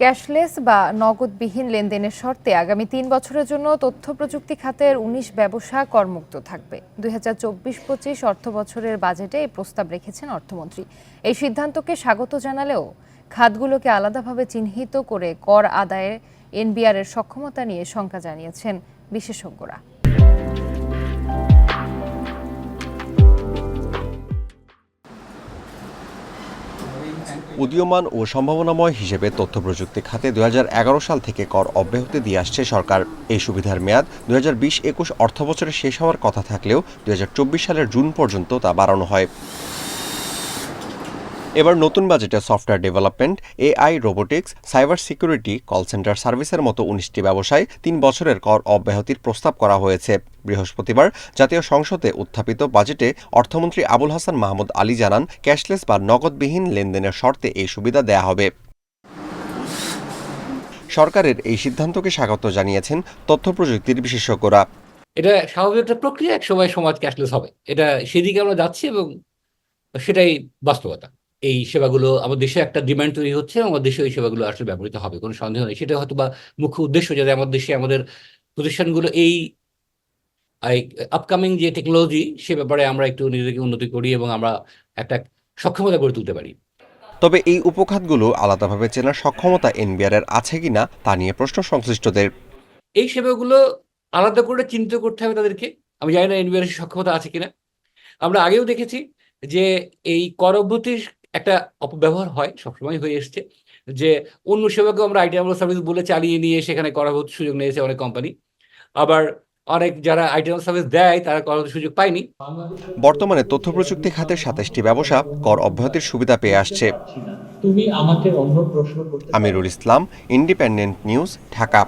Cashless বা নগদবিহীন লেনদেনের শর্তে আগামী ৩ বছরের জন্য তথ্য প্রযুক্তি খাতের ১৯ ব্যবসা করমুক্ত থাকবে। ২০২৪-২৫ অর্থবছরের বাজেটে এই প্রস্তাব রেখেছেন অর্থমন্ত্রী। এই সিদ্ধান্তকে স্বাগত জানালেও খাতগুলোকে আলাদাভাবে চিহ্নিত করে কর আদায়ে এনবিআর এর সক্ষমতা নিয়ে শঙ্কা জানিয়েছেন বিশেষজ্ঞরা। উদীয়মান ও সম্ভাবনাময় হিসেবে তথ্য প্রযুক্তি খাতে ২০১১ সাল থেকে কর অব্যাহতি দিয়ে আসছে সরকার। এই সুবিধার মেয়াদ ২০২০-২১ অর্থবছরে শেষ হওয়ার কথা থাকলেও ২০২৪ সালের জুন পর্যন্ত তা বাড়ানো হয়। এবার নতুন বাজেটে software development, AI, robotics, cyber security, call centre সার্ভিসের মতো ১৯টি ব্যবসায় ৩ বছরের কর অব্যাহতির প্রস্তাব করা হয়েছে। বৃহস্পতিবার জাতীয় সংসদে উত্থাপিত বাজেটে অর্থমন্ত্রী আবুল হাসান মাহমুদ আলী জানান, ক্যাশলেস বা নগদবিহীন লেনদেনের শর্তে এই সুবিধা দেয়া হবে। সরকারের এই সিদ্ধান্তকে স্বাগত জানিয়েছেন তথ্য প্রযুক্তির বিশেষজ্ঞরা। এটা স্বাভাবিক একটা প্রক্রিয়া, এক সময় সমাজ ক্যাশলেস হবে, এটা সেদিকে আমরা যাচ্ছি এবং সেটাই বাস্তবতা। এই সেবাগুলো আমাদের দেশে একটা ডিমান্ড তৈরি হচ্ছে, আমাদের দেশে এই সেবাগুলো আসলে ব্যবহৃত হবে, কোনো সন্দেহ নেই। সেটা হয়তো বা মুখ্য উদ্দেশ্য, যাতে আমাদের দেশে আমাদের প্রতিষ্ঠানগুলো এই আপকামিং যে টেকনোলজি, সে ব্যাপারে আমরা একটু নিজেদেরকে উন্নতি করি এবং আমরা একটা সক্ষমতা গড়ে তুলতে পারি। তবে এই উপখাতগুলো আলাদাভাবে চেনার সক্ষমতা এনবিআর এর আছে কিনা তা নিয়ে প্রশ্ন সংশ্লিষ্টদের। এই সেবাগুলো আলাদা করে চিন্তা করতে হবে তাদেরকে। আমি জানি না এনবিআর এর সক্ষমতা আছে কিনা। আমরা আগেও দেখেছি যে এই কর অব্যাহতির একটা অপব্যবহার হয়, সবসময় হয়ে এসছে, যে অন্য সেবাকেও আমরা আইটি আমল সার্ভিস বলে চালিয়ে নিয়ে সেখানে কর অব্যাহতির সুযোগ নিয়েছে অনেক কোম্পানি। আবার অনেক যারা আইটি আমল সার্ভিস দেয় তারা কর অব্যাহতির সুযোগ পায়নি। বর্তমানে তথ্য প্রযুক্তি খাতের ২৭টি ব্যবসা কর অব্যাহতির সুবিধা পেয়ে আসছে। তুমি আমাকে অন্য প্রশ্ন করতে আমিরুল ইসলাম, ইন্ডিপেন্ডেন্ট নিউজ, ঢাকা।